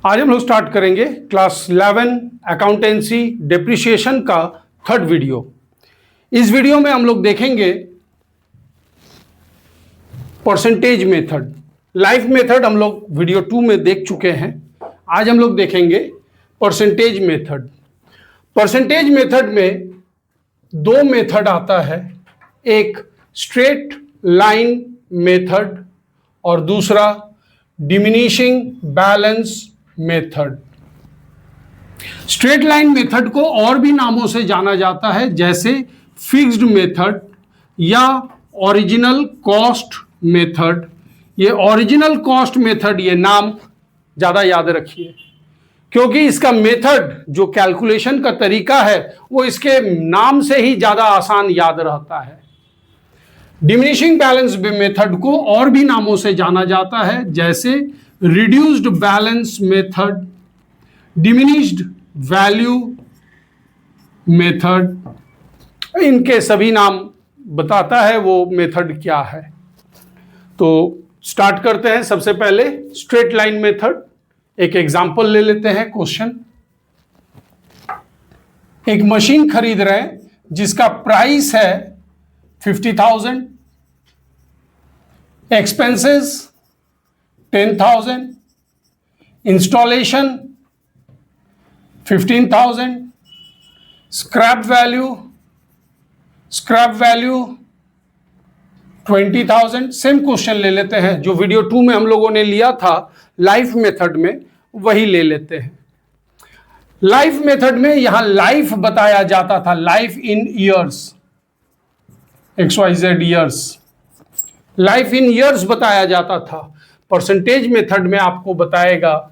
आज हम लोग स्टार्ट करेंगे क्लास 11 अकाउंटेंसी डेप्रिसिएशन का थर्ड वीडियो। इस वीडियो में हम लोग देखेंगे परसेंटेज मेथड। लाइफ मेथड हम लोग वीडियो 2 में देख चुके हैं। आज हम लोग देखेंगे परसेंटेज मेथड। परसेंटेज मेथड में दो मेथड आता है, एक स्ट्रेट लाइन मेथड और दूसरा diminishing balance method. Straight line method को और भी नामों से जाना जाता है, जैसे फिक्स्ड मेथड या ओरिजिनल कॉस्ट मेथड। ये ओरिजिनल कॉस्ट मेथड, ये नाम ज़्यादा याद रखिए, क्योंकि इसका मेथड जो कैलकुलेशन का तरीका है वो इसके नाम से ही ज़्यादा आसान याद रहता है। डिमिनिशिंग बैलेंस मेथड को और भी नामों से जाना जाता है, जैसे reduced balance method, diminished value method. इनके सभी नाम बताता है वो मेथड क्या है। तो स्टार्ट करते हैं। सबसे पहले स्ट्रेट लाइन मेथड। एक एग्जांपल ले लेते हैं। क्वेश्चन, एक मशीन खरीद रहे हैं जिसका प्राइस है 50,000, expenses 10,000, installation 15,000, scrap value 20,000। Same question ले लेते हैं जो वीडियो 2 में हम लोगों ने लिया था लाइफ मेथड में, वही ले लेते हैं। लाइफ मेथड में यहां लाइफ बताया जाता था, life in years, XYZ years, life in years बताया जाता था। परसेंटेज मेथड में आपको बताएगा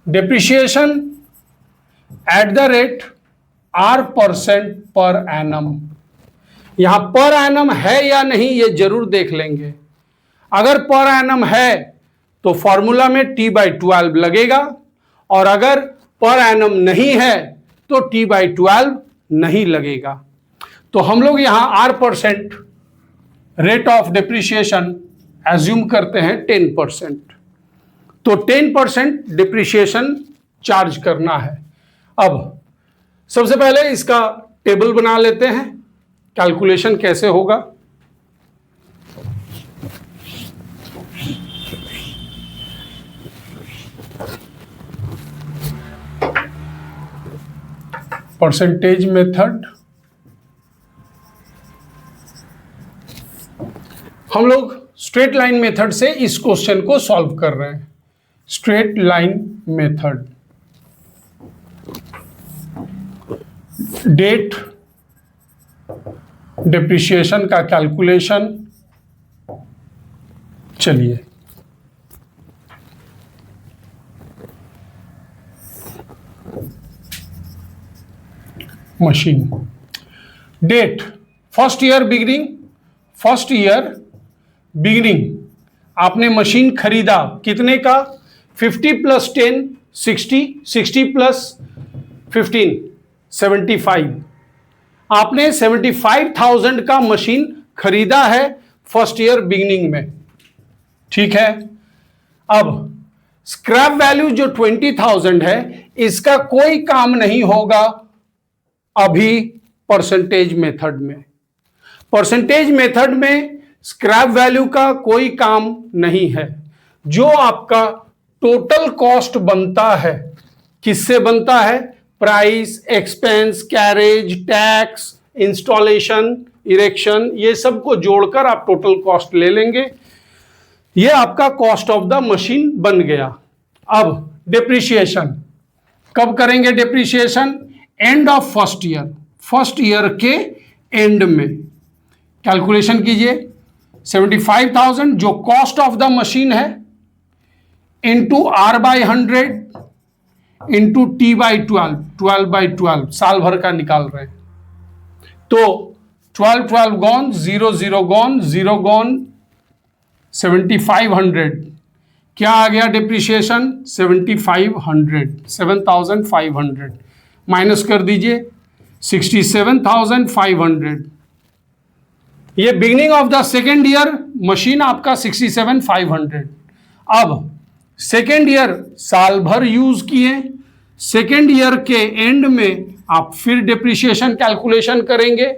depreciation at the rate R% per annum. यहां पर एनम है या नहीं ये जरूर देख लेंगे। अगर पर एनम है तो फॉर्मूला में T/12 लगेगा, और अगर पर एनम नहीं है तो T/12 नहीं लगेगा। तो हम लोग यहां R% rate of depreciation assume करते हैं 10%। तो 10% डिप्रिसिएशन चार्ज करना है। अब सबसे पहले इसका टेबल बना लेते हैं, कैलकुलेशन कैसे होगा। परसेंटेज मेथड हम लोग स्ट्रेट लाइन मेथड से इस क्वेश्चन को सॉल्व कर रहे हैं। Straight line method, date depreciation का कैलकुलेशन। चलिए, machine date first year beginning आपने मशीन खरीदा कितने का? 50 + 10 60, 60 + 15 75। आपने 75,000 का मशीन खरीदा है फर्स्ट ईयर बिगिनिंग में, ठीक है। अब स्क्रैप वैल्यू जो 20,000 है, इसका कोई काम नहीं होगा अभी परसेंटेज मेथड में। परसेंटेज मेथड में स्क्रैप वैल्यू का कोई काम नहीं है। जो आपका टोटल कॉस्ट बनता है, किससे बनता है? Price, expense, carriage, tax, installation, erection, ये सब को जोड़कर आप टोटल कॉस्ट ले लेंगे। ये आपका कॉस्ट ऑफ द मशीन बन गया। अब डेप्रिसिएशन कब करेंगे? Depreciation end of first year के एंड में। कैलकुलेशन कीजिए, 75,000 जो कॉस्ट ऑफ द मशीन है इंटू R/100 इंटू T/12, 12/12 साल भर का निकाल रहे हैं। तो 12 गॉन, 0 गॉन, 0 गॉन, 7500 क्या आ गया? डिप्रिसिएशन 7,500 माइनस कर दीजिए 67,500। ये beginning of the second year machine आपका 67,500। अब सेकेंड ईयर साल भर यूज किए, सेकेंड ईयर के एंड में आप फिर डिप्रिसिएशन कैलकुलेशन करेंगे।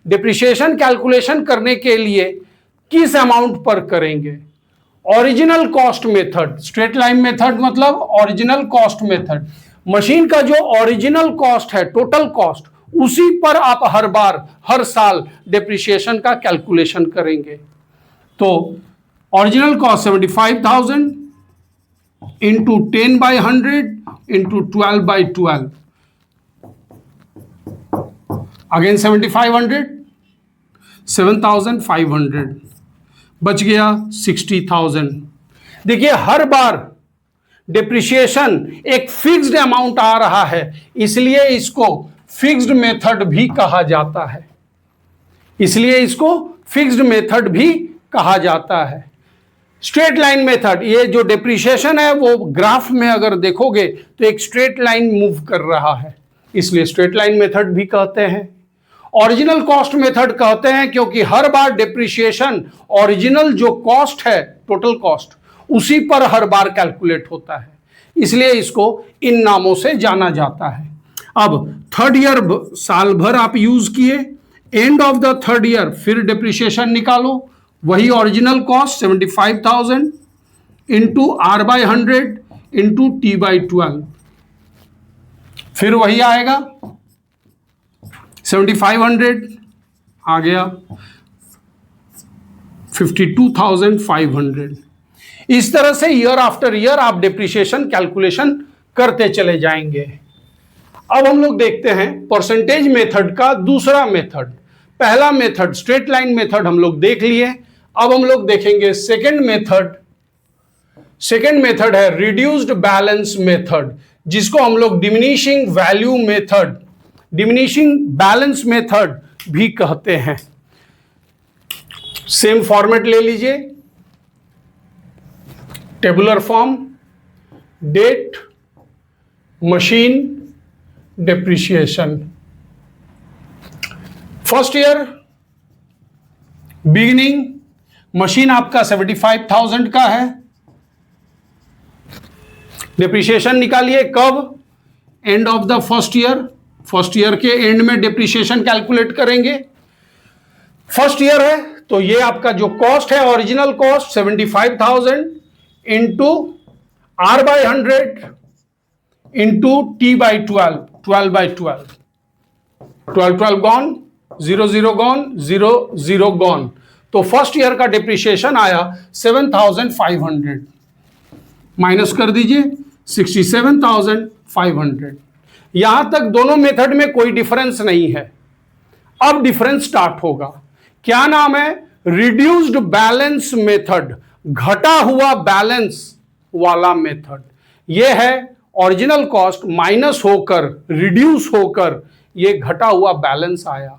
डिप्रिसिएशन कैलकुलेशन करने के लिए किस अमाउंट पर करेंगे? Original cost method, straight line method मतलब ओरिजिनल कॉस्ट मेथड। मशीन का जो ओरिजिनल कॉस्ट है, टोटल कॉस्ट, उसी पर आप हर बार हर साल डिप्रिसिएशन का कैलकुलेशन करेंगे। तो original cost 75,000 into 10/100 into 12/12, again 7,500, 7,500 बच गया 60,000। देखिए हर बार डिप्रिसिएशन एक फिक्स्ड अमाउंट आ रहा है, इसलिए इसको फिक्स्ड मेथड भी कहा जाता है, इसलिए इसको फिक्स्ड मेथड भी कहा जाता है। स्ट्रेट लाइन मेथड, ये जो डिप्रिसिएशन है वो ग्राफ में अगर देखोगे तो एक स्ट्रेट लाइन मूव कर रहा है, इसलिए स्ट्रेट लाइन मेथड भी कहते हैं। ओरिजिनल कॉस्ट मेथड कहते हैं क्योंकि हर बार डिप्रिसिएशन ओरिजिनल जो कॉस्ट है, टोटल कॉस्ट, उसी पर हर बार कैलकुलेट होता है, इसलिए इसको इन नामों से जाना जाता है। अब थर्ड ईयर साल भर आप यूज किए, and of the third year फिर डिप्रिसिएशन निकालो, वही original cost 75,000 into R/100 into T/12, फिर वही आएगा 7,500 आ गया 52,500। इस तरह से ईयर आफ्टर ईयर आप डिप्रिसिएशन कैलकुलेशन करते चले जाएंगे। अब हम लोग देखते हैं परसेंटेज मेथड का दूसरा मेथड। पहला मेथड स्ट्रेट लाइन मेथड हम लोग देख लिए, अब हम लोग देखेंगे सेकेंड मेथड। सेकेंड मेथड है रिड्यूस्ड बैलेंस मेथड, जिसको हम लोग diminishing value method, diminishing balance method भी कहते हैं। सेम फॉर्मेट ले लीजिए, tabular form, date, machine, depreciation. First year beginning, machine आपका 75,000 का है, डिप्रिसिएशन निकालिए कब? End of the first year, first year के एंड में डिप्रिसिएशन कैलकुलेट करेंगे। फर्स्ट ईयर है तो ये आपका जो कॉस्ट है, original cost 75,000 into R/100 into T/12, 12/12, 12 gone, 0 gone, 0 gone. तो फर्स्ट ईयर का डिप्रिसिएशन आया 7,500, माइनस कर दीजिए 67,500। यहां तक दोनों मेथड में कोई डिफरेंस नहीं है। अब डिफरेंस स्टार्ट होगा। क्या नाम है? रिड्यूस्ड बैलेंस मेथड, घटा हुआ बैलेंस वाला मेथड। यह है ओरिजिनल कॉस्ट माइनस होकर, रिड्यूस होकर ये घटा हुआ बैलेंस आया।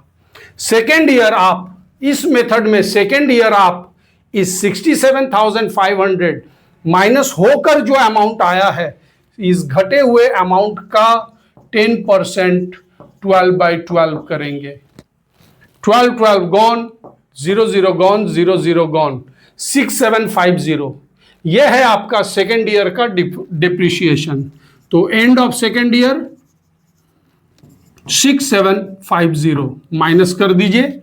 सेकेंड ईयर आप इस मेथड में, सेकेंड ईयर आप इस 67,500 माइनस होकर जो अमाउंट आया है, इस घटे हुए अमाउंट का 10% 12/12 करेंगे। 12 गॉन, 0 गॉन, 0 गॉन, 6750। यह है आपका सेकेंड ईयर का डिप्रिसिएशन। तो end of second year 6750 minus कर दीजिए,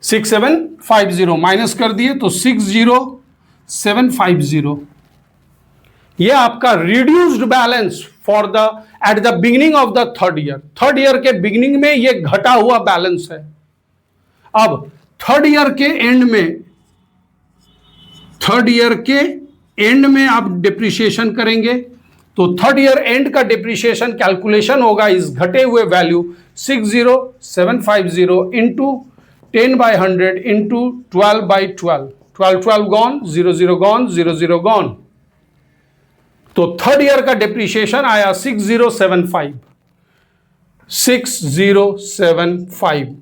6750 माइनस कर दिए तो 60,750। यह आपका reduced balance for the at the beginning of the third year. Third year के बिगिनिंग में यह घटा हुआ बैलेंस है। अब थर्ड ईयर के एंड में, थर्ड ईयर के एंड में आप डिप्रिसिएशन करेंगे तो थर्ड ईयर एंड का डिप्रिसिएशन कैलकुलेशन होगा इस घटे हुए value 60,750 into 10/100 into 12/12, 12 gone, 0 gone, 0 gone. तो थर्ड ईयर का डिप्रिसिएशन आया 6075, 6075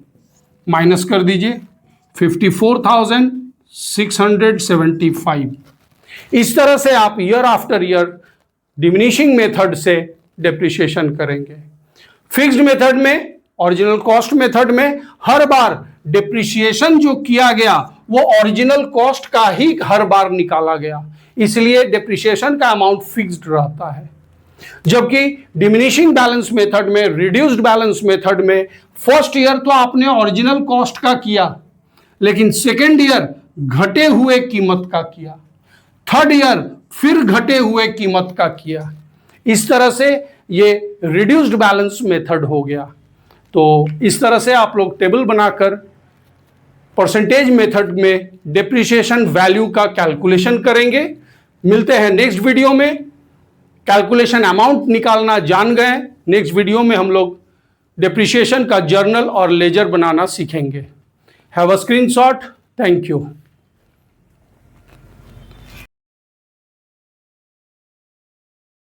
माइनस कर दीजिए 54,675। इस तरह से आप year after year diminishing method से डिप्रिसिएशन करेंगे। फिक्स्ड मेथड में, ओरिजिनल कॉस्ट मेथड में हर बार डिप्रिसिएशन जो किया गया वो ओरिजिनल कॉस्ट का ही हर बार निकाला गया, इसलिए डिप्रिसिएशन का अमाउंट फिक्स्ड रहता है। जबकि डिमिनिशिंग बैलेंस मेथड में, रिड्यूस्ड बैलेंस मेथड में, फर्स्ट ईयर तो आपने ओरिजिनल कॉस्ट का किया, लेकिन सेकेंड ईयर घटे हुए कीमत का किया, थर्ड ईयर फिर घटे हुए कीमत का किया। इस तरह से ये रिड्यूस्ड बैलेंस मेथड हो गया। तो इस तरह से आप लोग टेबल बनाकर परसेंटेज मेथड में डिप्रिसिएशन वैल्यू का कैलकुलेशन करेंगे। मिलते हैं नेक्स्ट वीडियो में। कैलकुलेशन अमाउंट निकालना जान गए, नेक्स्ट वीडियो में हम लोग डिप्रिसिएशन का जर्नल और लेजर बनाना सीखेंगे। Have a screenshot. Thank you.